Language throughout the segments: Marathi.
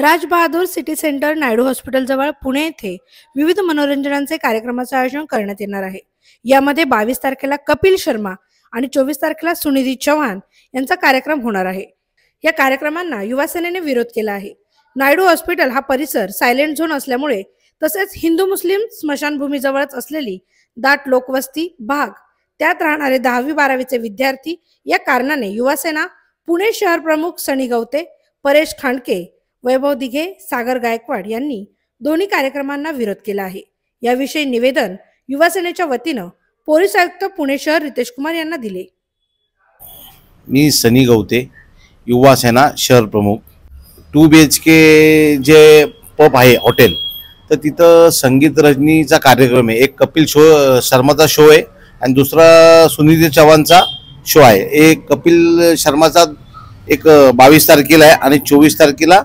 राजबहादूर सिटी सेंटर नायडू हॉस्पिटल जवळ पुणे येथे विविध मनोरंजनांचे कार्यक्रमाचे आयोजन करण्यात येणार आहे। यामध्ये 22 तारखेला कपिल शर्मा आणि 24 तारखेला सुनिधी चौहान यांचा कार्यक्रम होणार आहे। या कार्यक्रमांना युवा सेनेने विरोध केला आहे। नायडू हॉस्पिटल हा परिसर सायलेंट झोन असल्यामुळे तसेच हिंदू मुस्लिम स्मशानभूमी जवळच असलेली दाट लोकवस्ती भाग, त्यात राहणारे 10वी-12वीचे विद्यार्थी या कारणाने युवा सेना पुणे शहर प्रमुख सनी गवते, परेश खांडके, वैभव दिघे, सागर गायकवाड यांनी दोन्ही कार्यक्रमांना विरोध केला आहे। याविषयी निवेदन युवा सेनेच्या वतीने पोलीस आयुक्त पुणे शहर रितेश कुमार यांना दिले। मी सनी गवते, युवा सेना शहर प्रमुख। 2 BHK जे पब आहे हॉटेल, तर तिथं संगीत रजनीचा कार्यक्रम आहे। एक कपिल शर्माचा शो आहे आणि दुसरा सुनिधी चव्हाणचा शो आहे। एक कपिल शर्माचा एक 22 तारखेला आहे आणि 24 तारखेला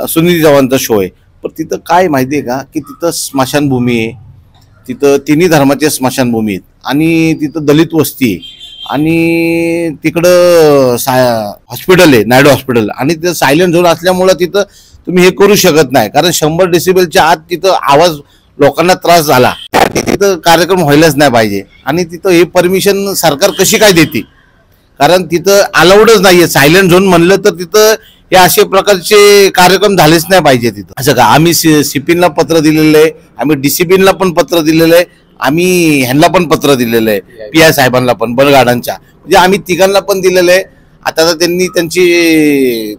सुनिधी चव्हाणचा शो आहे। पण तिथं काय माहिती आहे का की तिथं स्मशानभूमी आहे, तिथं तिन्ही धर्माच्या स्मशानभूमी आहेत आणि तिथं दलित वस्ती आहे आणि तिकडं हॉस्पिटल आहे नायडू हॉस्पिटल आणि तिथं सायलेंट झोन असल्यामुळे तिथं तुम्ही हे करू शकत नाही, कारण 100 डेसिबलच्या आत तिथं आवाज लोकांना त्रास झाला, तिथं कार्यक्रम व्हायलाच नाही पाहिजे। आणि तिथं हे परमिशन सरकार कशी काय देते, कारण तिथं अलाउडच नाहीये। सायलेंट झोन म्हणलं तर तिथं हे असे प्रकारचे कार्यक्रम झालेच नाही पाहिजे तिथं। असं का आम्ही सीपीनला पत्र दिलेलं आहे, आम्ही डिसिप्लिनला पण पत्र दिलेलं आहे, आम्ही ह्यांना पण पत्र दिलेलं आहे, PI साहेबांना पण बलगाडांच्या, म्हणजे आम्ही तिघांना पण दिलेलं आहे। आता तर त्यांनी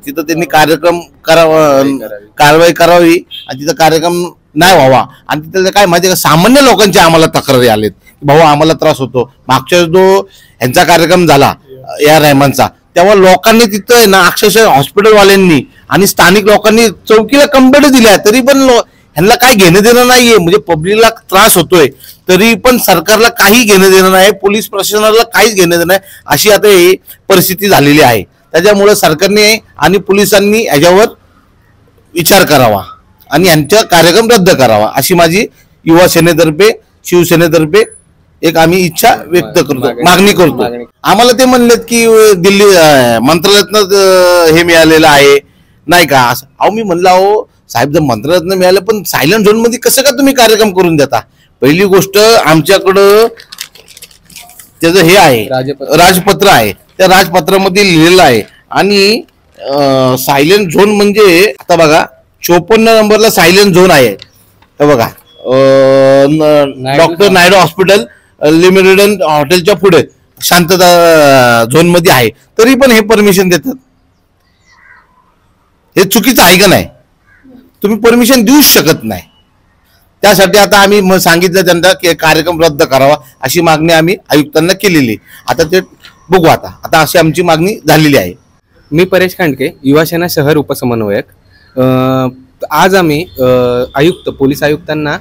तिथं त्यांनी कार्यक्रम कारवाई करावी आणि तिथं कार्यक्रम नाही व्हावा। आणि तिथं काय माहिती का, सामान्य लोकांचे आम्हाला तक्रारी आलेत, भाऊ आम्हाला त्रास होतो। मागच्या जो ह्यांचा कार्यक्रम झाला AR रहमानचा, तेव्हा लोकांनी तिथं आहे ना अक्षरशः हॉस्पिटलवाल्यांनी आणि स्थानिक लोकांनी चौकीला कंप्लेंट दिल्या, तरी पण ह्यांना काय घेणं देणं नाहीये। म्हणजे पब्लिकला त्रास होतोय तरी पण सरकारला काही घेणं देणं नाही, पोलीस प्रशासनाला काहीच घेणं देणं नाही, अशी आता ही परिस्थिती झालेली आहे। त्याच्यामुळे सरकारने आणि पोलिसांनी याच्यावर विचार करावा आणि यांचा कार्यक्रम रद्द करावा, अशी माझी युवा सेनेतर्फे शिवसेनेतर्फे एक आम्ही इच्छा व्यक्त करतो, मागणी करतो। आम्हाला ते म्हणलेत की दिल्ली मंत्रालयातनं हे मिळालेलं आहे नाही का। अहो मी म्हणलं, अहो साहेब जर मंत्रालयातनं मिळालं पण सायलेंट झोन मध्ये कसं का तुम्ही कार्यक्रम करून देता। पहिली गोष्ट आमच्याकडं त्याचं हे आहे, राजपत्र आहे, त्या राजपत्रामध्ये लिहिलेलं आहे। आणि सायलेंट झोन म्हणजे आता बघा 54 नंबरला सायलेंट झोन आहे, तर बघा डॉक्टर नायडू हॉस्पिटल लिमिटेड हॉटेलच्या पुढे शांतता झोन मध्ये आहे, तरी पण हे परमिशन देतात। हे चुकीचं आहे का नाही, तुम्ही परमिशन देऊच शकत नाही। त्यासाठी आता आम्ही सांगितलं त्यांना की कार्यक्रम रद्द करावा, अशी मागणी आम्ही आयुक्तांना केलेली। आता ते बघू, आता अशी आमची मागणी झालेली आहे। मी परेश खांडके, युवा सेना शहर उपसमन्वयक। आज आम्ही पोलीस आयुक्तांना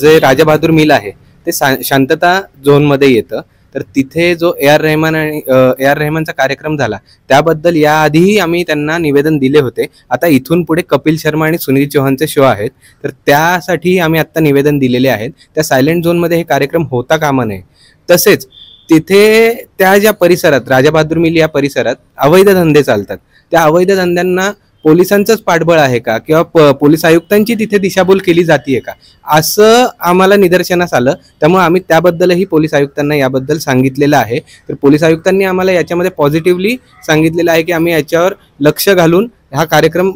जे राजाबहादूर मिल आहे ते शांतता झोनमध्ये येतं, तर तिथे जो AR रहमानचा कार्यक्रम झाला त्याबद्दल याआधीही आम्ही त्यांना निवेदन दिले होते। आता इथून पुढे कपिल शर्मा आणि सुनिधी चौहानचे शो आहेत, तर त्यासाठी आम्ही आता निवेदन दिलेले आहेत। त्या सायलेंट झोनमध्ये हे कार्यक्रम होता कामा नये। तसेच तिथे त्या ज्या परिसरात राजाबहादूर मिल या परिसरात अवैध धंदे चालतात, त्या अवैध धंद्यांना पोलिसांचंच पाठबळ आहे का किंवा पोलीस आयुक्तांची तिथे दिशाभूल केली जाते का, असं आम्हाला निदर्शनास आलं। त्यामुळे आम्ही त्याबद्दलही पोलीस आयुक्तांना याबद्दल सांगितलेलं आहे। तर पोलीस आयुक्तांनी आम्हाला याच्यामध्ये पॉझिटिव्हली सांगितलेलं आहे की आम्ही याच्यावर लक्ष घालून हा कार्यक्रम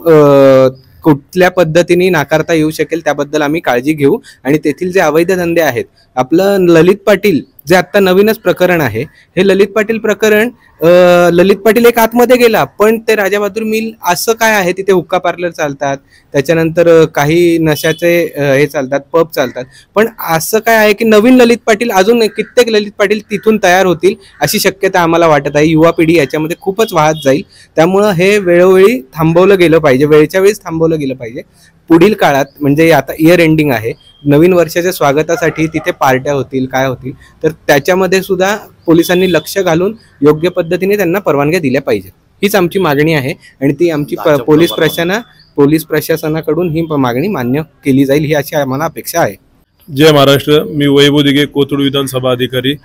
कुठल्या पद्धतीने नाकारता येऊ शकेल त्याबद्दल आम्ही काळजी घेऊ। आणि तेथील जे अवैध धंदे आहेत, आपलं ललित पाटील जे आता नवीनच प्रकरण आहे, हे ललित पाटील प्रकरण ललित पाटील एक आतमध्ये गेला, पण ते राजाबहादूर मिल असं काय आहे, तिथे हुक्का पार्लर चालतात, त्याच्यानंतर काही नशाचे हे चालतात, पब चालतात, पण असं काय आहे की नवीन ललित पाटील अजून कित्येक ललित पाटील तिथून तयार होतील अशी शक्यता आम्हाला वाटत आहे। युवा पिढी याच्यामध्ये खूपच वाहत जाईल, त्यामुळं हे वेळोवेळी थांबवलं गेलं पाहिजे, वेळच्या वेळीच थांबवलं गेलं पाहिजे। पुढील काळात म्हणजे आता इयर एंडिंग आहे, नवीन वर्षाच्या स्वागतासाठी तिथे पार्ट्या होतील, काय होतील, तर त्याच्यामध्ये सुद्धा पोलिसांनी लक्ष घालून योग्य पद्धतीने त्यांना परवानग्या दिल्या पाहिजेत, हीच आमची मागणी आहे। आणि ती आमची पोलीस प्रशासनाकडून ही मागणी मान्य केली जाईल, ही अशी आम्हाला अपेक्षा आहे। जय महाराष्ट्र। मी वैभव दिघे, कोथरूड विधानसभा अधिकारी।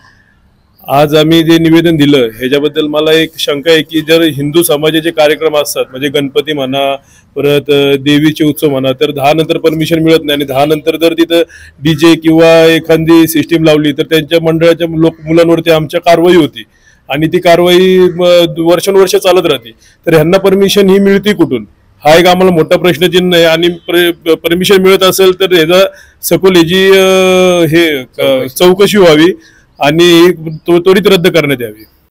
आज आम्ही जे निवेदन दिलं ह्याच्याबद्दल मला एक शंका आहे की जर हिंदू समाजाचे कार्यक्रम असतात म्हणजे गणपती म्हणा, परत देवीचे उत्सव म्हणा, तर 10 नंतर परमिशन मिळत नाही आणि 10 नंतर जर तिथं डीजे किंवा एखादी सिस्टीम लावली तर त्यांच्या मंडळाच्या मुलांवरती आमच्या कारवाई होती आणि ती कारवाई वर्षानुवर्ष चालत राहते. तर ह्यांना परमिशन ही मिळते कुठून, हा एक आम्हाला मोठा प्रश्नचिन्ह आहे. आणि परमिशन मिळत असेल तर ह्याचा सखोल ह्याची चौकशी व्हावी आणि त्वरित रद्द करण्यात यावी.